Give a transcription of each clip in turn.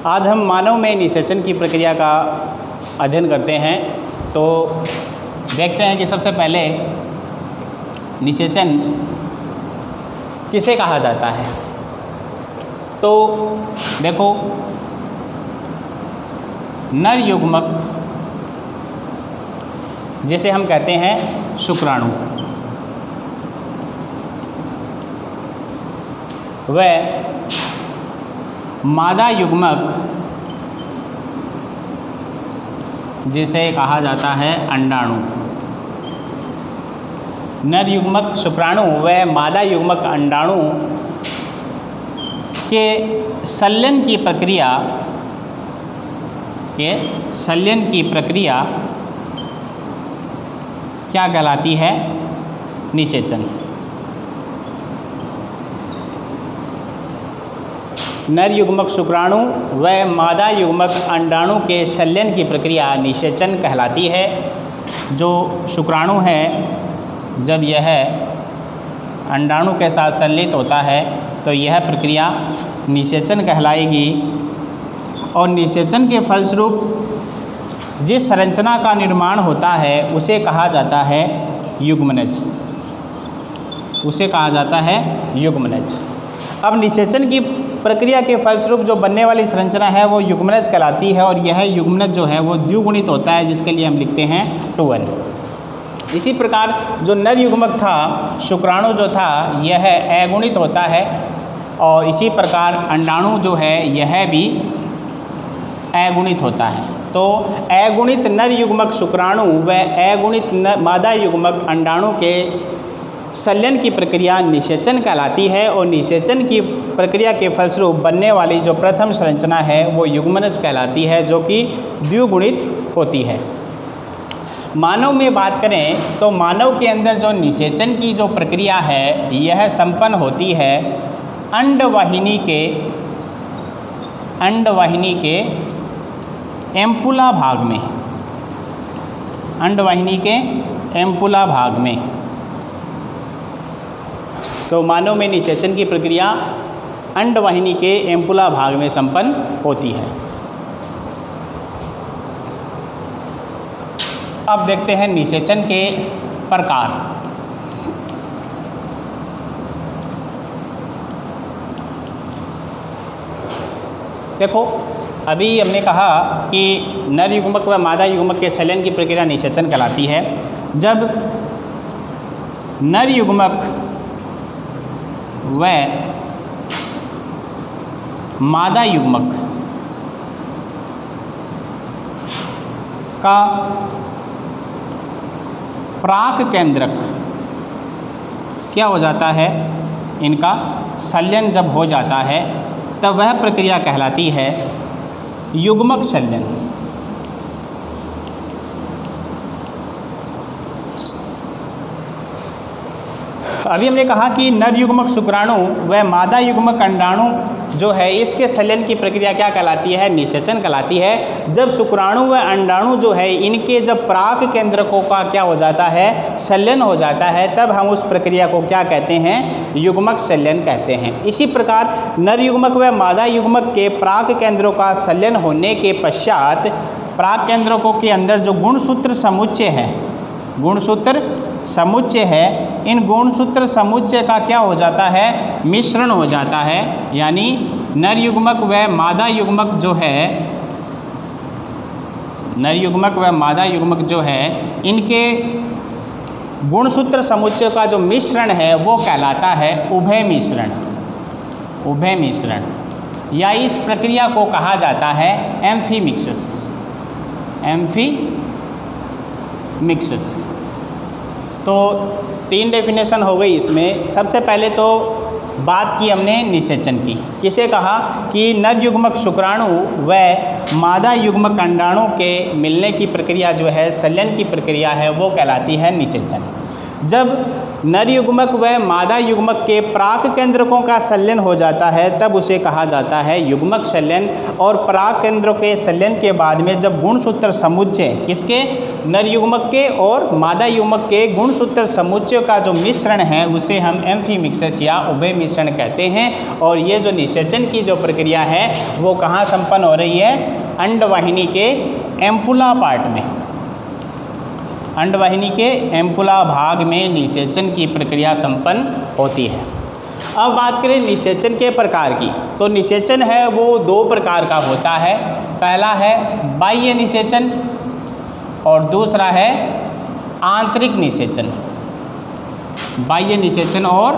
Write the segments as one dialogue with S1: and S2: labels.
S1: आज हम मानव में निषेचन की प्रक्रिया का अध्ययन करते हैं। तो देखते हैं कि सबसे पहले निषेचन किसे कहा जाता है। तो देखो, नर युग्मक जिसे हम कहते हैं शुक्राणु, वह मादा युग्मक जिसे कहा जाता है अंडाणु। नर युग्मक शुक्राणु व मादा युग्मक अंडाणु के संलयन की प्रक्रिया क्या कहलाती है? निषेचन। नर युग्मक शुक्राणु व मादा युग्मक अंडाणु के संलयन की प्रक्रिया निषेचन कहलाती है। जो शुक्राणु है, जब यह अंडाणु के साथ संलित होता है तो यह प्रक्रिया निषेचन कहलाएगी। और निषेचन के फलस्वरूप जिस संरचना का निर्माण होता है उसे कहा जाता है युग्मनज। युग्मनज। अब निषेचन की प्रक्रिया के फलस्वरूप जो बनने वाली संरचना है वो युग्मनज कहलाती है। और यह युग्मनज जो है वो द्विगुणित होता है, जिसके लिए हम लिखते हैं 2n। इसी प्रकार जो नर युग्मक था, शुक्राणु जो था, यह अगुणित होता है। और इसी प्रकार अंडाणु जो है यह भी अगुणित होता है। तो अगुणित नर युग्मक शुक्राणु व अगुणित मादा युग्मक अंडाणु के संलयन की प्रक्रिया निषेचन कहलाती है। और निषेचन की प्रक्रिया के फलस्वरूप बनने वाली जो प्रथम संरचना है वो युग्मनज कहलाती है, जो कि द्विगुणित होती है। मानव में बात करें तो मानव के अंदर जो निषेचन की जो प्रक्रिया है यह संपन्न होती है अंडवाहिनी के एम्पुला भाग में। अंडवाहिनी के एम्पुला भाग में। तो मानव में निषेचन की प्रक्रिया अंडवाहिनी के एम्पुला भाग में संपन्न होती है। अब देखते हैं निषेचन के प्रकार। देखो, अभी हमने कहा कि नर युग्मक व मादा युग्मक के संलयन की प्रक्रिया निषेचन कहलाती है। जब नर युग्मक व मादा युग्मक का प्राक केंद्रक क्या हो जाता है, इनका संलयन जब हो जाता है तब वह प्रक्रिया कहलाती है युग्मक संलयन। अभी हमने कहा कि नर युग्मक शुक्राणु व मादा युग्मक अंडाणु जो है इसके संलयन की प्रक्रिया क्या कहलाती है? निषेचन कहलाती है। जब शुक्राणु व अंडाणु जो है इनके जब प्राक केंद्रकों का क्या हो जाता है, संलयन हो जाता है, तब हम उस प्रक्रिया को क्या कहते हैं? युग्मक संलयन कहते हैं। इसी प्रकार नर युग्मक व मादा युग्मक के प्राक केंद्रों का संलयन होने के पश्चात प्राक केंद्रकों के अंदर जो गुणसूत्र समुच्चय है, इन गुणसूत्र समुच्चय का क्या हो जाता है? मिश्रण हो जाता है। यानी नर युग्मक व मादा युग्मक जो है इनके गुणसूत्र समुच्चय का जो मिश्रण है वो कहलाता है उभय मिश्रण। या इस प्रक्रिया को कहा जाता है एम्फीमिक्सिस। तो 3 डेफिनेशन हो गई इसमें। सबसे पहले तो बात की हमने निषेचन की। किसे कहा कि नर युग्मक शुक्राणु व मादा युग्मक अंडाणु के मिलने की प्रक्रिया जो है, संलयन की प्रक्रिया है, वो कहलाती है निषेचन। जब नर युग्मक व मादा युग्मक के प्राक केंद्रकों का संलयन हो जाता है तब उसे कहा जाता है युग्मक संलयन। और प्राक केंद्रों के संलयन के बाद में जब गुणसूत्र समुच्चय किसके, नर युग्मक के और मादा युग्मक के गुणसूत्र समुच्चय का जो मिश्रण है उसे हम एम्फीमिक्सिस या उभय मिश्रण कहते हैं। और ये जो निषेचन की जो प्रक्रिया है वो कहाँ संपन्न हो रही है, अंडवाहिनी के एम्पुला पार्ट में, अंडवाहिनी के एम्पुला भाग में निषेचन की प्रक्रिया संपन्न होती है। अब बात करें निषेचन के प्रकार की, तो निषेचन है वो दो प्रकार का होता है। पहला है बाह्य निषेचन और दूसरा है आंतरिक निषेचन। बाह्य निषेचन और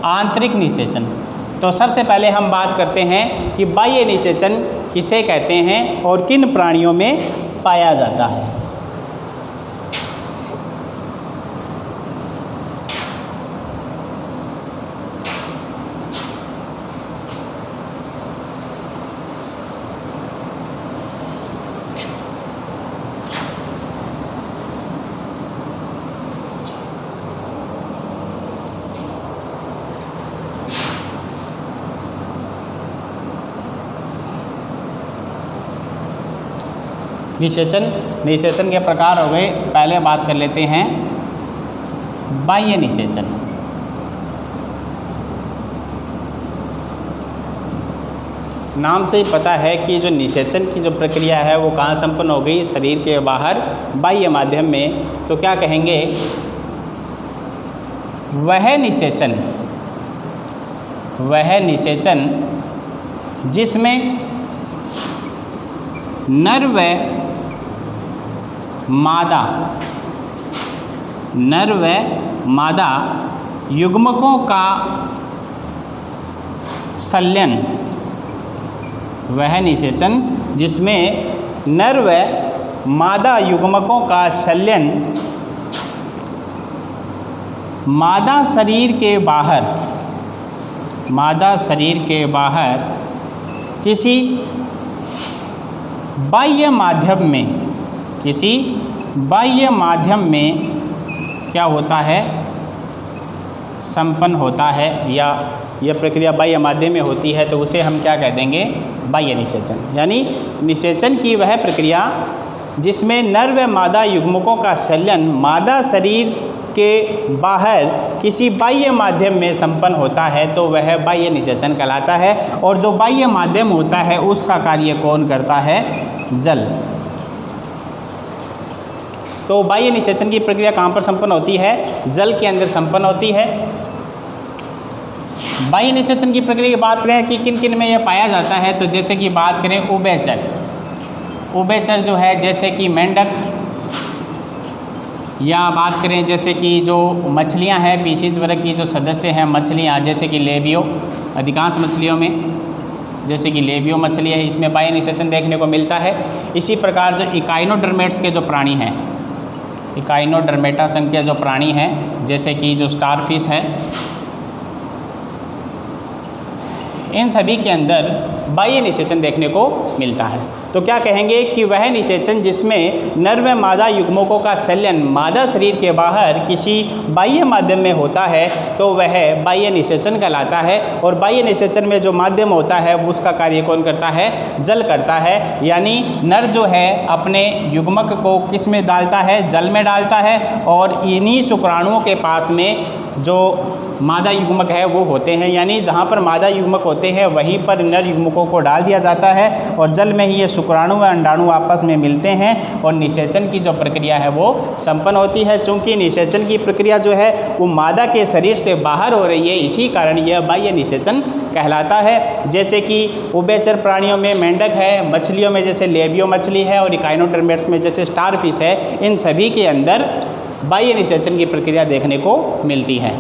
S1: आंतरिक निषेचन। तो सबसे पहले हम बात करते हैं कि बाह्य निषेचन किसे कहते हैं और किन प्राणियों में पाया जाता है। निषेचन के प्रकार हो गए। पहले बात कर लेते हैं बाह्य निषेचन। नाम से ही पता है कि जो निषेचन की जो प्रक्रिया है वो कहाँ संपन्न हो गई, शरीर के बाहर बाह्य माध्यम में। तो क्या कहेंगे, वह निषेचन जिसमें नर व मादा युग्मकों का संलयन, वह निषेचन जिसमें नर व मादा युग्मकों का संलयन मादा शरीर के बाहर किसी बाह्य माध्यम में क्या होता है, संपन्न होता है, या यह प्रक्रिया बाह्य माध्यम में होती है तो उसे हम क्या कह देंगे, बाह्य निषेचन। यानी निषेचन की वह प्रक्रिया जिसमें नर व मादा युग्मकों का संलयन मादा शरीर के बाहर किसी बाह्य माध्यम में संपन्न होता है तो वह बाह्य निषेचन कहलाता है। और जो बाह्य माध्यम होता है उसका कार्य कौन करता है, जल। तो बाह्य निषेचन की प्रक्रिया कहाँ पर संपन्न होती है, जल के अंदर संपन्न होती है। बाह्य निषेचन की प्रक्रिया की बात करें कि किन किन में यह पाया जाता है, तो जैसे कि बात करें उभयचर जो है जैसे कि मेंढक, या बात करें जैसे कि जो मछलियां हैं पीसीज वर्ग की जो सदस्य हैं मछलियां जैसे कि लेबियो, अधिकांश मछलियों में जैसे कि लेबियो मछली है इसमें बाह्य निषेचन देखने को मिलता है। इसी प्रकार जो इकाइनोडर्मेट्स के जो प्राणी हैं, इकाइनोडर्मेटा संघ के जो प्राणी हैं जैसे कि जो स्टारफिश है, इन सभी के अंदर बाह्य निषेचन देखने को मिलता है। तो क्या कहेंगे कि वह निषेचन जिसमें नर व मादा युग्मकों का संलयन मादा शरीर के बाहर किसी बाह्य माध्यम में होता है तो वह बाह्य निषेचन कहलाता है। और बाह्य निषेचन में जो माध्यम होता है उसका कार्य कौन करता है, जल करता है। यानी नर जो है अपने युग्मक को किस में डालता है, जल में डालता है, और इन्हीं शुक्राणुओं के पास में जो मादा युग्मक है वो होते हैं। यानी जहाँ पर मादा युग्मक होते हैं वहीं पर नर युग्मकों को डाल दिया जाता है और जल में ही ये शुक्राणु व अंडाणु आपस में मिलते हैं और निषेचन की जो प्रक्रिया है वो संपन्न होती है। चूँकि निषेचन की प्रक्रिया जो है वो मादा के शरीर से बाहर हो रही है, इसी कारण यह बाह्य निषेचन कहलाता है। जैसे कि उभयचर प्राणियों में मेंढक है, मछलियों में जैसे लेबियो मछली है, और इकाइनोडर्मेट्स में जैसे स्टारफिश है, इन सभी के अंदर बाह्य निषेचन की प्रक्रिया देखने को मिलती है।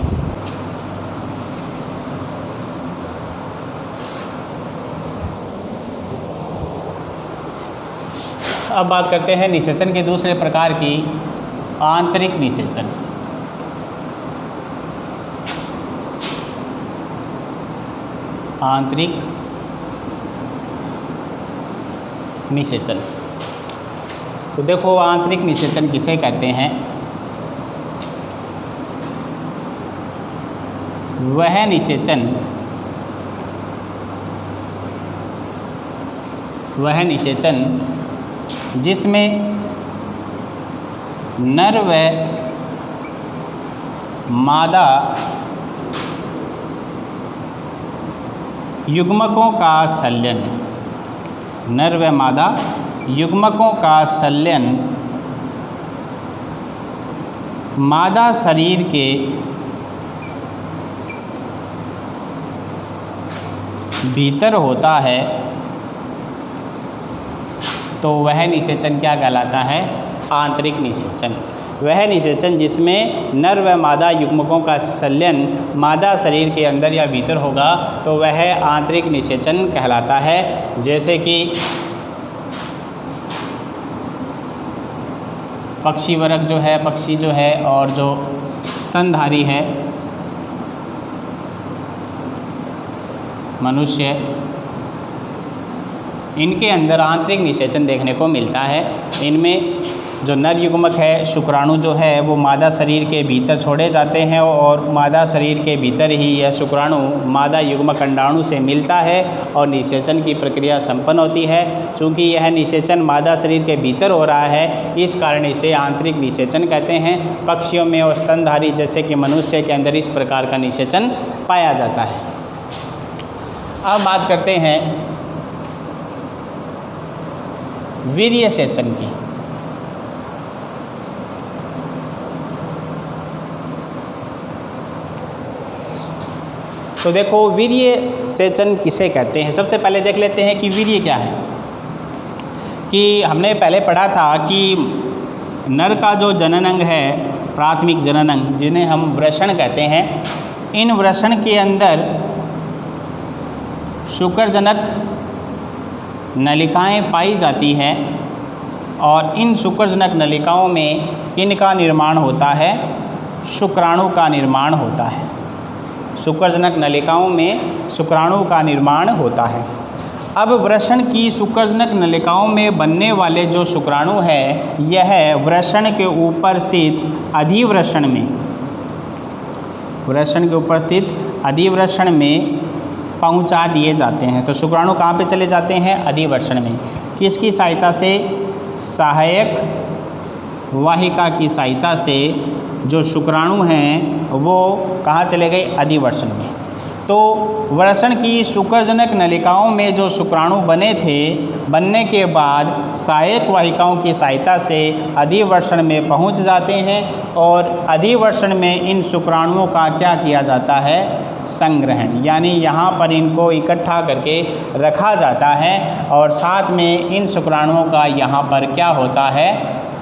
S1: अब बात करते हैं निषेचन के दूसरे प्रकार की, आंतरिक निषेचन। आंतरिक निषेचन, तो देखो आंतरिक निषेचन किसे कहते हैं। वह निषेचन जिसमें नर व मादा युग्मकों का संलयन, नर व मादा युग्मकों का संलयन मादा शरीर के भीतर होता है तो वह निषेचन क्या कहलाता है? आंतरिक निषेचन। वह निषेचन जिसमें नर व मादा युग्मकों का संलयन मादा शरीर के अंदर या भीतर होगा तो वह आंतरिक निषेचन कहलाता है। जैसे कि पक्षी वर्ग जो है, पक्षी जो है और जो स्तनधारी है, मनुष्य, इनके अंदर आंतरिक निषेचन देखने को मिलता है। इनमें जो नर युग्मक है, शुक्राणु जो है वो मादा शरीर के भीतर छोड़े जाते हैं और मादा शरीर के भीतर ही यह शुक्राणु मादा युग्मक अंडाणु से मिलता है और निषेचन की प्रक्रिया संपन्न होती है। चूँकि यह निषेचन मादा शरीर के भीतर हो रहा है इस कारण इसे आंतरिक निषेचन कहते हैं। पक्षियों में और स्तनधारी जैसे कि मनुष्य के अंदर इस प्रकार का निषेचन पाया जाता है। अब बात करते हैं वीर्य सेचन की। तो देखो वीर्य सेचन किसे कहते हैं। सबसे पहले देख लेते हैं कि वीर्य क्या है। कि हमने पहले पढ़ा था कि नर का जो जनन अंग है, प्राथमिक जनन अंग जिन्हें हम वृषण कहते हैं, इन वृषण के अंदर शुक्रजनक नलिकाएं पाई जाती हैं और इन शुक्रजनक नलिकाओं में किनका निर्माण होता है? शुक्राणु का निर्माण होता है। शुक्रजनक नलिकाओं में शुक्राणु का निर्माण होता है। अब वृषण की शुक्रजनक नलिकाओं में बनने वाले जो शुक्राणु है यह वृषण के ऊपर स्थित अधिवृषण में, वृषण के ऊपर स्थित अधिवृषण में पहुंचा दिए जाते हैं। तो शुक्राणु कहाँ पे चले जाते हैं? अधिवृषण में। किसकी सहायता से? सहायक वाहिका की सहायता से जो शुक्राणु हैं वो कहाँ चले गए? अधिवृषण में। तो वृषण की शुक्रजनक नलिकाओं में जो शुक्राणु बने थे, बनने के बाद सहायक वाहिकाओं की सहायता से अधिवृषण में पहुंच जाते हैं और अधिवृषण में इन शुक्राणुओं का क्या किया जाता है? संग्रहण, यानी यहाँ पर इनको इकट्ठा करके रखा जाता है और साथ में इन शुक्राणुओं का यहाँ पर क्या होता है?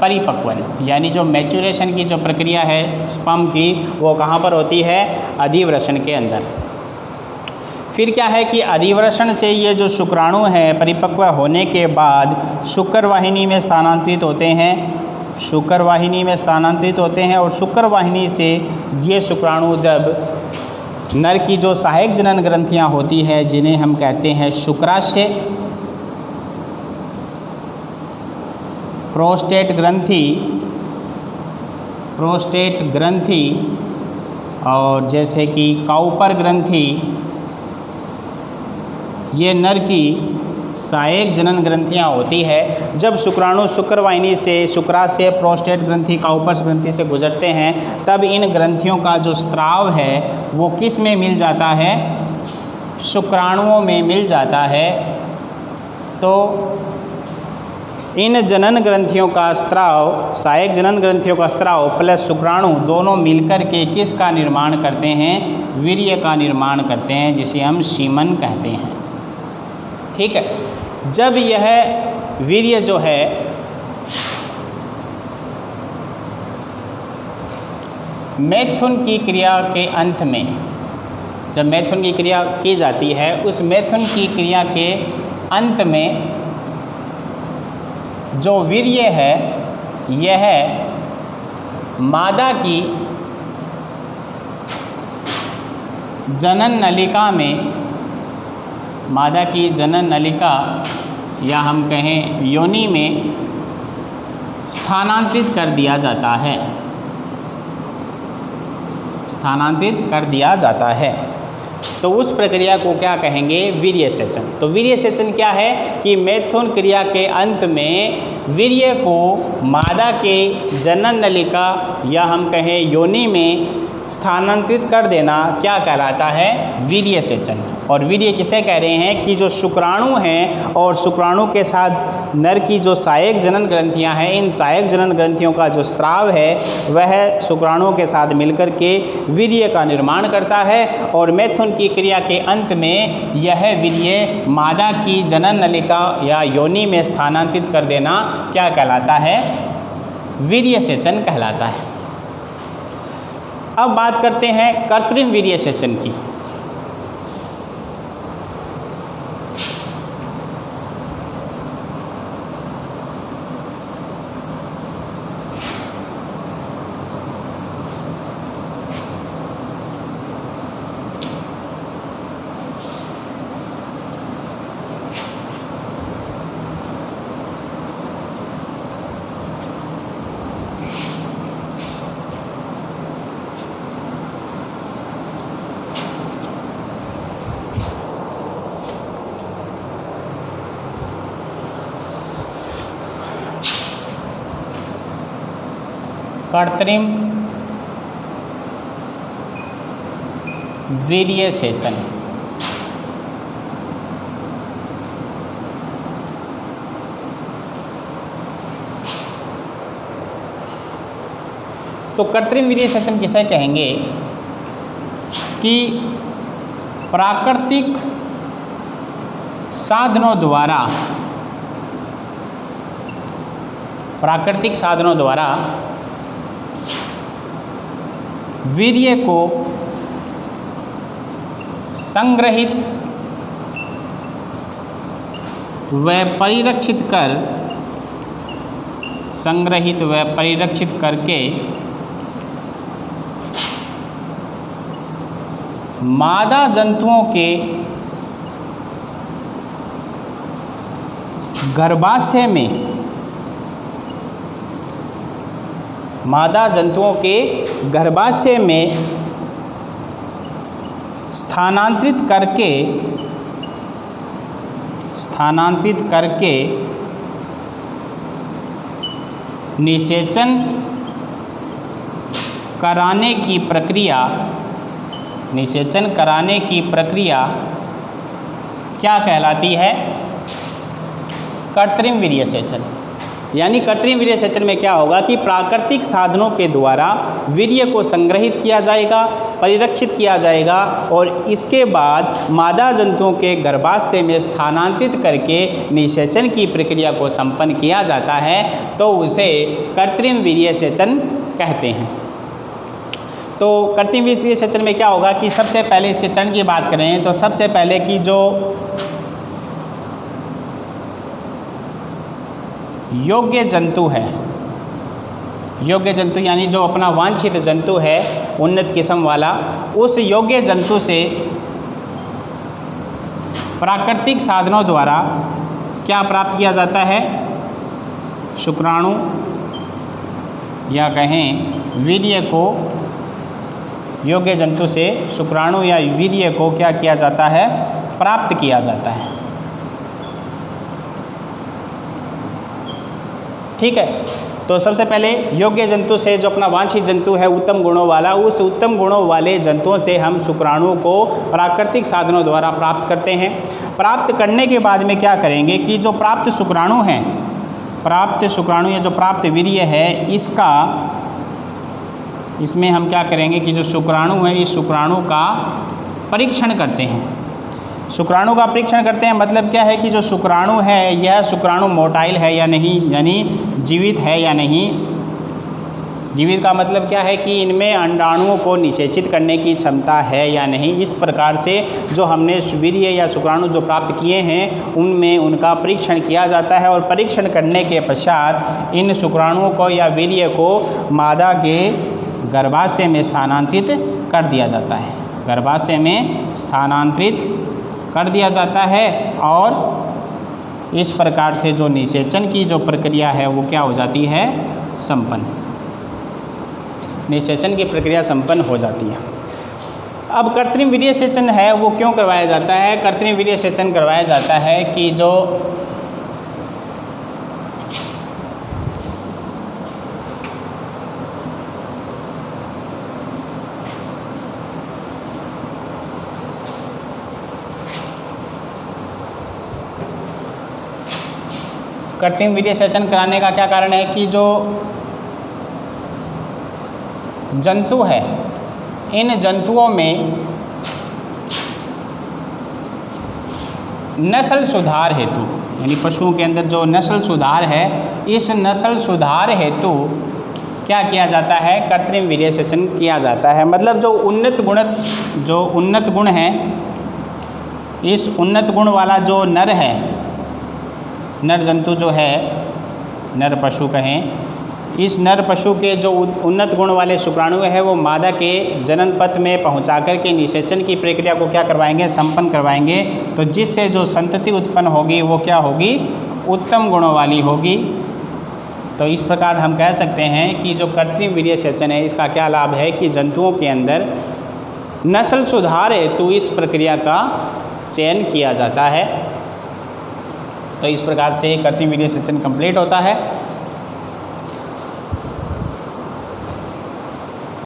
S1: परिपक्वन, यानी जो मैच्योरेशन की जो प्रक्रिया है स्पर्म की वो कहाँ पर होती है? अधिवृषण के अंदर। फिर क्या है कि अधिवृषण से ये जो शुक्राणु हैं परिपक्व होने के बाद शुक्रवाहिनी में स्थानांतरित होते हैं, शुक्रवाहिनी में स्थानांतरित होते हैं और शुक्रवाहिनी से ये शुक्राणु जब नर की जो सहायक जनन ग्रंथियाँ होती है जिन्हें हम कहते हैं शुक्राशय, प्रोस्टेट ग्रंथि और जैसे कि काउपर ग्रंथि, ये नर की सहायक जनन ग्रंथियाँ होती है। जब शुक्राणु शुक्रवाहिनी से शुक्राशय, प्रोस्टेट ग्रंथि, काउपर ग्रंथि से गुजरते हैं तब इन ग्रंथियों का जो स्त्राव है वो किस में मिल जाता है? शुक्राणुओं में मिल जाता है। तो इन जनन ग्रंथियों का स्त्राव, सहायक जनन ग्रंथियों का स्त्राव प्लस शुक्राणु दोनों मिलकर के किसका निर्माण करते हैं? वीर्य का निर्माण करते हैं, जिसे हम सीमन कहते हैं। ठीक है। जब यह वीर्य जो है मैथुन की क्रिया के अंत में, जब मैथुन की क्रिया की जाती है उस मैथुन की क्रिया के अंत में जो वीर्य है यह मादा की जनन नलिका में, मादा की जनन नलिका या हम कहें योनि में स्थानांतरित कर दिया जाता है, स्थानांतरित कर दिया जाता है। तो उस प्रक्रिया को क्या कहेंगे? वीर्य सेचन। तो वीर्य सेचन क्या है कि मैथुन क्रिया के अंत में वीर्य को मादा के जनन नलिका या हम कहें योनि में स्थानांतरित कर देना क्या कहलाता है? वीर्य सेचन। और वीर्य किसे कह रहे हैं कि जो शुक्राणु हैं और शुक्राणु के साथ नर की जो सहायक जनन ग्रंथियां हैं, इन सहायक जनन ग्रंथियों का जो स्त्राव है वह शुक्राणुओं के साथ मिलकर के वीर्य का निर्माण करता है। और मैथुन की क्रिया के अंत में यह वीर्य मादा की जनन नलिका या योनि में स्थानांतरित कर देना क्या कहलाता है? वीर्य सेचन कहलाता है। अब बात करते हैं कृत्रिम वीर्य सेचन की। कृत्रिम वीर्य सेचन। तो कृत्रिम वीर्य सेचन किसे कहेंगे कि प्राकृतिक साधनों द्वारा वीर्य को संग्रहित व परिरक्षित करके मादा जंतुओं के गर्भाशय में स्थानांतरित करके निषेचन कराने की प्रक्रिया क्या कहलाती है? कृत्रिम वीर्य सेचन। यानी कृत्रिम वीर्य सेचन में क्या होगा कि प्राकृतिक साधनों के द्वारा वीर्य को संग्रहित किया जाएगा, परिरक्षित किया जाएगा और इसके बाद मादा जंतुओं के गर्भाशय में स्थानांतरित करके निषेचन की प्रक्रिया को संपन्न किया जाता है, तो उसे कृत्रिम वीर्य सेचन कहते हैं। तो कृत्रिम वीर्य सेचन में क्या होगा कि सबसे पहले इसके चरण की बात करें तो सबसे पहले कि जो योग्य जंतु यानी जो अपना वांछित जंतु है उन्नत किस्म वाला, उस योग्य जंतु से प्राकृतिक साधनों द्वारा क्या प्राप्त किया जाता है? शुक्राणु या कहें वीर्य को, योग्य जंतु से शुक्राणु या वीर्य को क्या किया जाता है? प्राप्त किया जाता है। ठीक है। तो सबसे पहले योग्य जंतु से जो अपना वांछित जंतु है उत्तम गुणों वाला, उस उत्तम गुणों वाले जंतुओं से हम शुक्राणु को प्राकृतिक साधनों द्वारा प्राप्त करते हैं। प्राप्त करने के बाद में क्या करेंगे कि जो प्राप्त शुक्राणु हैं, प्राप्त शुक्राणु या जो प्राप्त वीर्य है, इसमें हम क्या करेंगे कि जो शुक्राणु है इस शुक्राणु का परीक्षण करते हैं। शुक्राणु का परीक्षण करते हैं मतलब क्या है कि जो शुक्राणु है यह शुक्राणु मोटाइल है या नहीं, यानी जीवित है या नहीं। जीवित का मतलब क्या है कि इनमें अंडाणुओं को निषेचित करने की क्षमता है या नहीं। इस प्रकार से जो हमने वीर्य या शुक्राणु जो प्राप्त किए हैं उनमें उनका परीक्षण किया जाता है और परीक्षण करने के पश्चात इन शुक्राणुओं को या वीर्य को मादा के गर्भाशय में स्थानांतरित कर दिया जाता है, गर्भाशय में स्थानांतरित कर दिया जाता है और इस प्रकार से जो निषेचन की जो प्रक्रिया है वो क्या हो जाती है? संपन्न। निषेचन की प्रक्रिया संपन्न हो जाती है। अब कृत्रिम वीर्य सेचन है वो क्यों करवाया जाता है? कृत्रिम वीर्य सेचन करवाया जाता है कि जो कृत्रिम वीर्य सेचन कराने का क्या कारण है कि जो जंतु है, इन जंतुओं में नस्ल सुधार हेतु, यानी पशुओं के अंदर जो नस्ल सुधार है, इस नस्ल सुधार हेतु क्या किया जाता है? कृत्रिम वीर्य सेचन किया जाता है। मतलब जो उन्नत गुण है, इस उन्नत गुण वाला जो नर है, नर जंतु जो है, नर पशु कहें, इस नर पशु के जो उन्नत गुण वाले शुक्राणु है वो मादा के जनन पथ में पहुंचा कर के निषेचन की प्रक्रिया को क्या करवाएंगे? संपन्न करवाएंगे। तो जिससे जो संतति उत्पन्न होगी वो क्या होगी? उत्तम गुणों वाली होगी। तो इस प्रकार हम कह सकते हैं कि जो कृत्रिम वीर्य सेचन है इसका क्या लाभ है कि जंतुओं के अंदर नस्ल सुधार हेतु इस प्रक्रिया का चयन किया जाता है। तो इस प्रकार से कृत्रिम वीर्य सेचन कंप्लीट होता है।